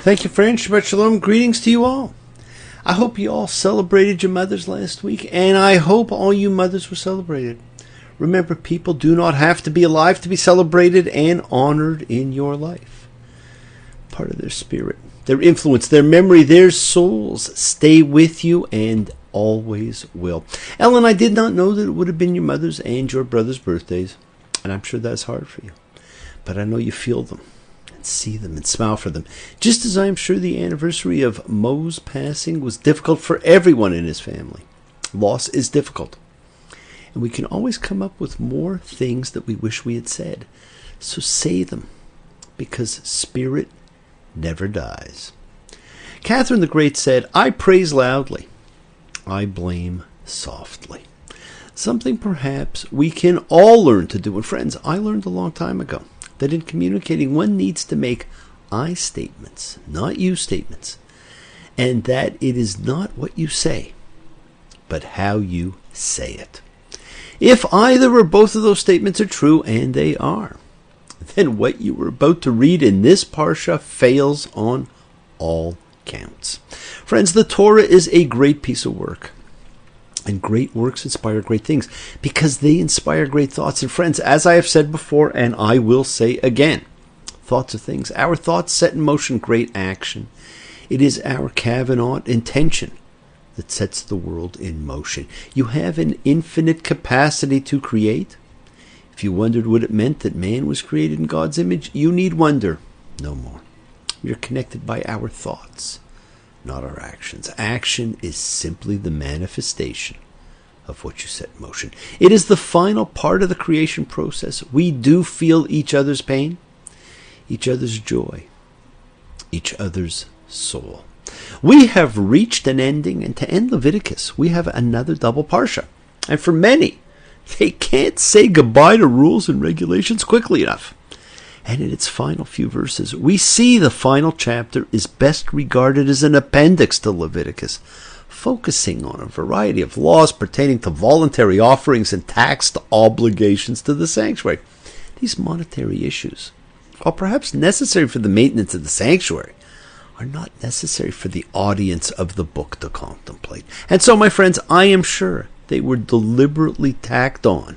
Thank you, friends. Shabbat Shalom. Greetings to you all. I hope you all celebrated your mothers last week, and I hope all you mothers were celebrated. Remember, people do not have to be alive to be celebrated and honored in your life. Part of their spirit, their influence, their memory, their souls stay with you and always will. Ellen, I did not know that it would have been your mother's and your brother's birthdays, and I'm sure that's hard for you. But I know you feel them and see them and smile for them, just as I am sure the anniversary of Mo's passing was difficult for everyone in his family. Loss is difficult. And we can always come up with more things that we wish we had said. So say them, because spirit never dies. Catherine the Great said, I praise loudly, I blame softly. Something perhaps we can all learn to do. And friends, I learned a long time ago that in communicating one needs to make I statements, not you statements. And that it is not what you say, but how you say it. If either or both of those statements are true, and they are, then what you were about to read in this parsha fails on all counts. Friends, the Torah is a great piece of work. And great works inspire great things because they inspire great thoughts. And friends, as I have said before, and I will say again, thoughts are things. Our thoughts set in motion great action. It is our Kavanaugh intention that sets the world in motion. You have an infinite capacity to create. If you wondered what it meant that man was created in God's image, you need wonder no more. We are connected by our thoughts, not our actions. Action is simply the manifestation of what you set in motion. It is the final part of the creation process. We do feel each other's pain, each other's joy, each other's soul. We have reached an ending, and to end Leviticus, we have another double parsha. And for many, they can't say goodbye to rules and regulations quickly enough. And in its final few verses, we see the final chapter is best regarded as an appendix to Leviticus, focusing on a variety of laws pertaining to voluntary offerings and tax obligations to the sanctuary. These monetary issues, while perhaps necessary for the maintenance of the sanctuary, are not necessary for the audience of the book to contemplate. And so, my friends, I am sure they were deliberately tacked on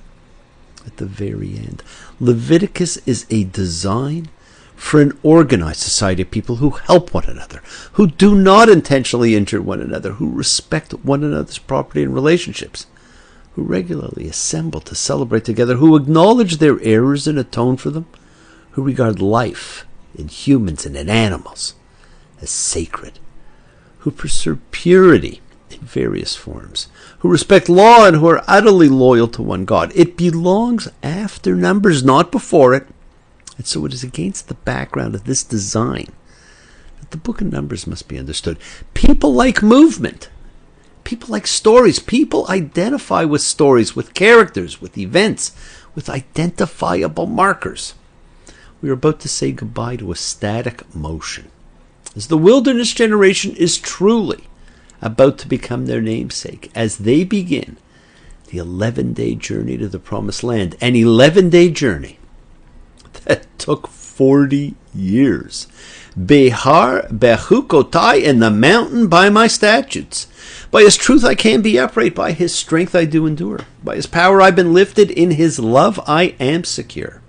at the very end. Leviticus is a design for an organized society of people who help one another, who do not intentionally injure one another, who respect one another's property and relationships, who regularly assemble to celebrate together, who acknowledge their errors and atone for them, who regard life in humans and in animals as sacred, who preserve purity in various forms, who respect law and who are utterly loyal to one God. It belongs after Numbers, not before it. And so it is against the background of this design that the book of Numbers must be understood. People like movement. People like stories. People identify with stories, with characters, with events, with identifiable markers. We are about to say goodbye to a static motion, as the wilderness generation is truly about to become their namesake as they begin the 11-day journey to the promised land. An 11-day journey that took 40 years. Behar bechukotai, in the mountain by my statutes. By his truth I can be upright. By his strength I do endure. By his power I've been lifted. In his love I am secure.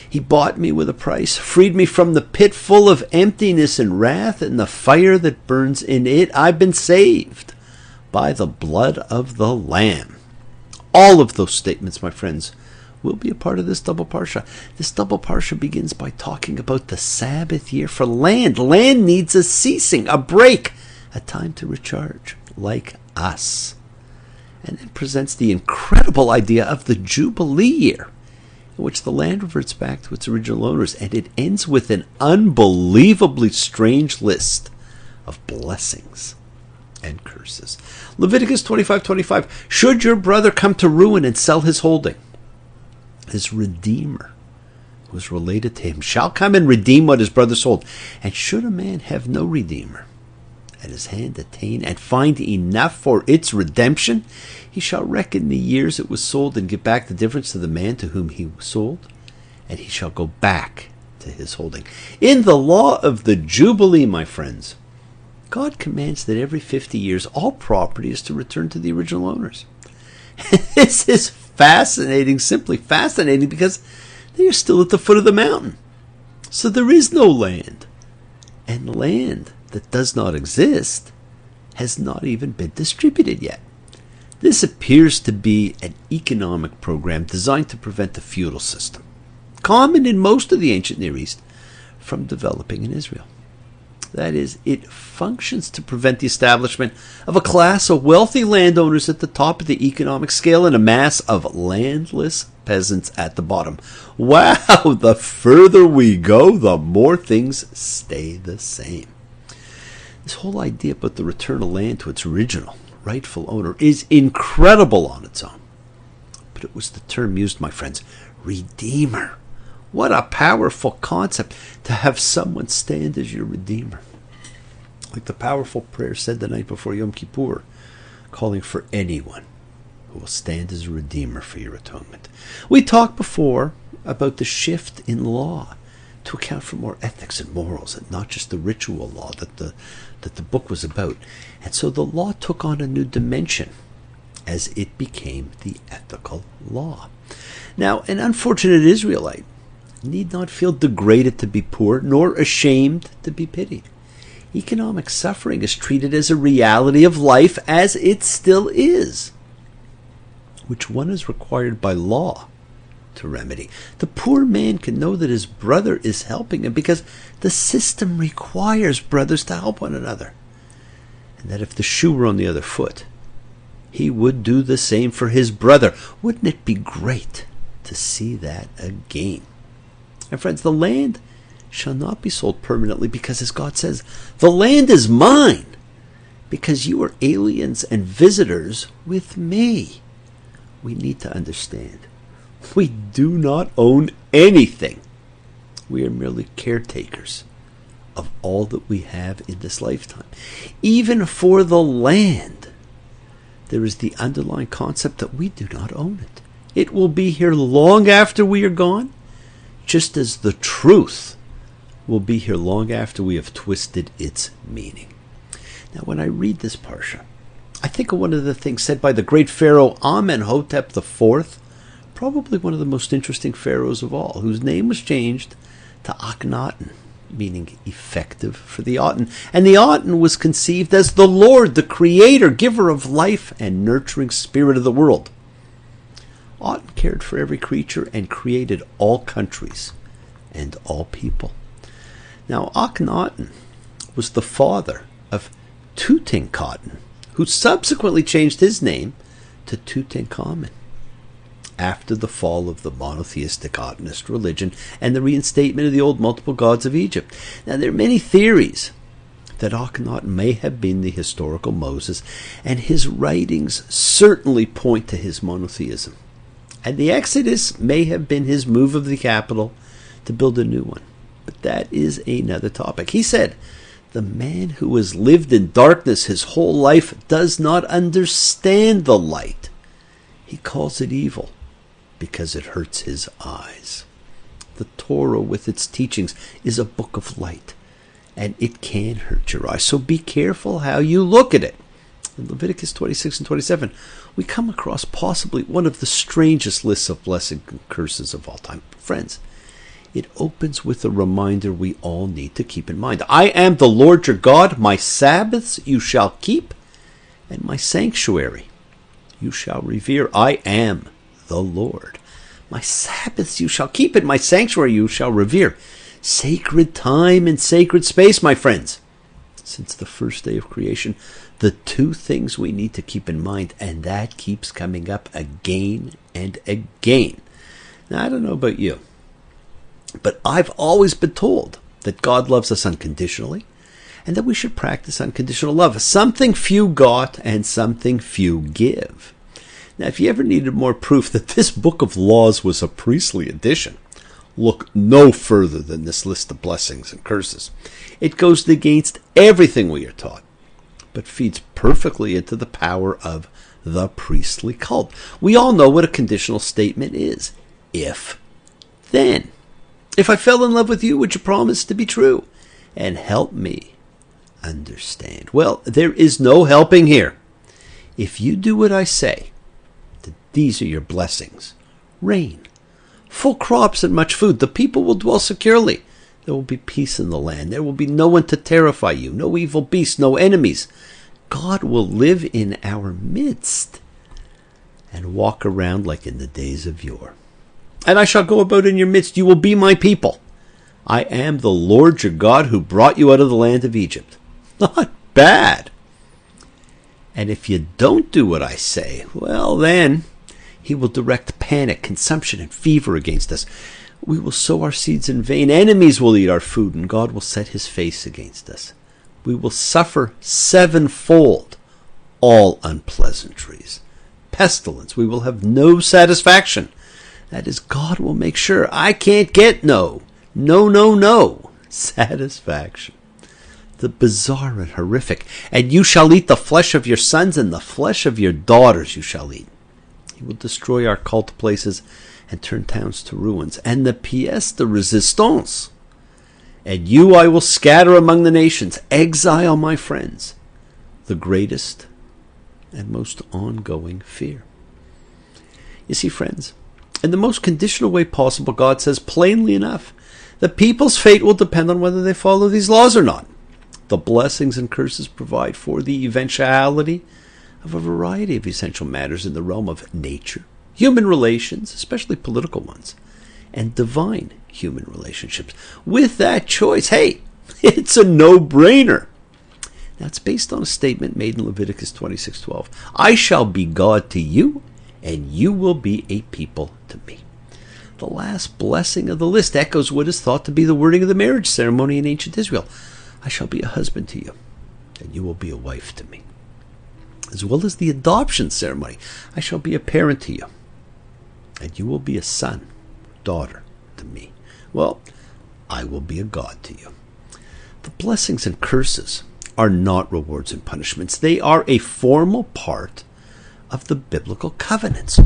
He bought me with a price, freed me from the pit full of emptiness and wrath, and the fire that burns in it. I've been saved by the blood of the Lamb. All of those statements, my friends, will be a part of this double parsha. This double parsha begins by talking about the Sabbath year for land. Land needs a ceasing, a break, a time to recharge, like us. And then presents the incredible idea of the Jubilee year, in which the land reverts back to its original owners, and it ends with an unbelievably strange list of blessings and curses. Leviticus 25:25. Should your brother come to ruin and sell his holding, his redeemer, who is related to him, shall come and redeem what his brother sold. And should a man have no redeemer, and his hand attain and find enough for its redemption, he shall reckon the years it was sold and give back the difference to the man to whom he was sold, and he shall go back to his holding. In the law of the Jubilee, my friends, God commands that every 50 years all property is to return to the original owners. This is fascinating, simply fascinating, because they are still at the foot of the mountain. So there is no land. And land that does not exist has not even been distributed yet. This appears to be an economic program designed to prevent the feudal system, common in most of the ancient Near East, from developing in Israel. That is, it functions to prevent the establishment of a class of wealthy landowners at the top of the economic scale and a mass of landless peasants at the bottom. Wow, the further we go, the more things stay the same. This whole idea about the return of land to its original, rightful owner is incredible on its own. But it was the term used, my friends, redeemer. What a powerful concept to have someone stand as your redeemer. Like the powerful prayer said the night before Yom Kippur, calling for anyone who will stand as a redeemer for your atonement. We talked before about the shift in law to account for more ethics and morals, and not just the ritual law that the book was about. And so the law took on a new dimension as it became the ethical law. Now, an unfortunate Israelite need not feel degraded to be poor, nor ashamed to be pitied. Economic suffering is treated as a reality of life, as it still is, which one is required by law to remedy. The poor man can know that his brother is helping him because the system requires brothers to help one another, and that if the shoe were on the other foot, he would do the same for his brother. Wouldn't it be great to see that again? And friends, the land shall not be sold permanently, because as God says, the land is mine because you are aliens and visitors with me. We need to understand, we do not own anything. We are merely caretakers of all that we have in this lifetime. Even for the land, there is the underlying concept that we do not own it. It will be here long after we are gone, just as the truth will be here long after we have twisted its meaning. Now, when I read this parsha, I think of one of the things said by the great pharaoh Amenhotep IV, probably one of the most interesting pharaohs of all, whose name was changed to Akhenaten, meaning effective for the Aten. And the Aten was conceived as the Lord, the creator, giver of life and nurturing spirit of the world. Aten cared for every creature and created all countries and all people. Now, Akhenaten was the father of Tutankhamun, who subsequently changed his name to Tutankhamun after the fall of the monotheistic Atenist religion and the reinstatement of the old multiple gods of Egypt. Now, there are many theories that Akhenaten may have been the historical Moses, and his writings certainly point to his monotheism. And the Exodus may have been his move of the capital to build a new one. But that is another topic. He said, the man who has lived in darkness his whole life does not understand the light. He calls it evil because it hurts his eyes. The Torah with its teachings is a book of light, and it can hurt your eyes. So be careful how you look at it. In Leviticus 26 and 27, we come across possibly one of the strangest lists of blessings and curses of all time. Friends, it opens with a reminder we all need to keep in mind. I am the Lord your God. My Sabbaths you shall keep, and my sanctuary you shall revere. I am the Lord. My Sabbaths you shall keep, and my sanctuary you shall revere. Sacred time and sacred space, my friends. Since the first day of creation, the two things we need to keep in mind, and that keeps coming up again and again. Now, I don't know about you, but I've always been told that God loves us unconditionally and that we should practice unconditional love. Something few got and something few give. Now, if you ever needed more proof that this book of laws was a priestly edition, look no further than this list of blessings and curses. It goes against everything we are taught, but feeds perfectly into the power of the priestly cult. We all know what a conditional statement is. If, then. If I fell in love with you, would you promise to be true and help me understand? Well, there is no helping here. If you do what I say, these are your blessings. Rain, full crops and much food. The people will dwell securely. There will be peace in the land. There will be no one to terrify you, no evil beasts, no enemies. God will live in our midst and walk around like in the days of yore. And I shall go about in your midst. You will be my people. I am the Lord your God who brought you out of the land of Egypt. Not bad. And if you don't do what I say, well then, he will direct panic, consumption, and fever against us. We will sow our seeds in vain. Enemies will eat our food, and God will set his face against us. We will suffer sevenfold all unpleasantries. Pestilence, we will have no satisfaction. That is, God will make sure I can't get no satisfaction. The bizarre and horrific. And you shall eat the flesh of your sons, and the flesh of your daughters you shall eat. He will destroy our cult places and turn towns to ruins. And the pièce de résistance. And you I will scatter among the nations, exile my friends, the greatest and most ongoing fear. You see, friends, in the most conditional way possible, God says plainly enough, the people's fate will depend on whether they follow these laws or not. The blessings and curses provide for the eventuality of a variety of essential matters in the realm of nature, human relations, especially political ones, and divine human relationships. With that choice, hey, it's a no-brainer. That's based on a statement made in Leviticus 26:12. I shall be God to you, and you will be a people to me. The last blessing of the list echoes what is thought to be the wording of the marriage ceremony in ancient Israel. I shall be a husband to you, and you will be a wife to me. As well as the adoption ceremony, I shall be a parent to you, and you will be a son, daughter to me. Well, I will be a God to you. The blessings and curses are not rewards and punishments. They are a formal part of the biblical covenants,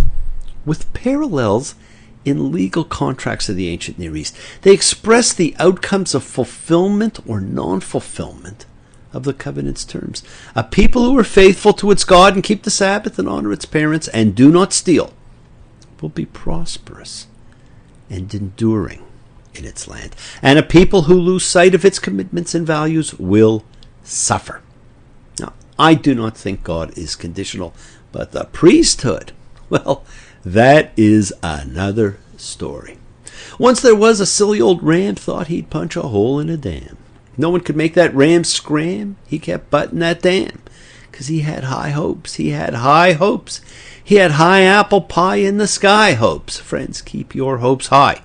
with parallels in legal contracts of the ancient Near East. They express the outcomes of fulfillment or non-fulfillment of the covenant's terms. A people who are faithful to its God and keep the Sabbath and honor its parents and do not steal will be prosperous and enduring in its land. And a people who lose sight of its commitments and values will suffer. Now, I do not think God is conditional, but the priesthood, well, that is another story. Once there was a silly old ram thought he'd punch a hole in a dam. No one could make that ram scram. He kept butting that dam because he had high hopes. He had high hopes. He had high apple pie in the sky hopes. Friends, keep your hopes high.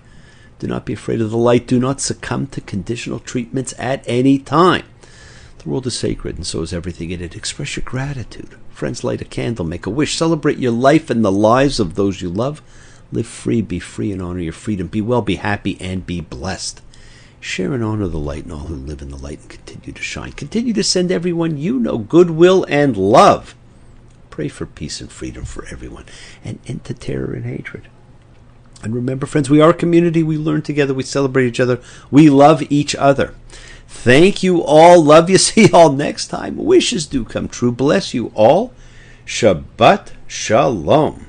Do not be afraid of the light. Do not succumb to conditional treatments at any time. The world is sacred, and so is everything in it. Express your gratitude. Friends, light a candle, make a wish. Celebrate your life and the lives of those you love. Live free, be free, and honor your freedom. Be well, be happy, and be blessed. Share and honor the light and all who live in the light, and continue to shine. Continue to send everyone you know goodwill and love. Pray for peace and freedom for everyone, and end to terror and hatred. And remember, friends, we are a community. We learn together. We celebrate each other. We love each other. Thank you all. Love you. See you all next time. Wishes do come true. Bless you all. Shabbat Shalom.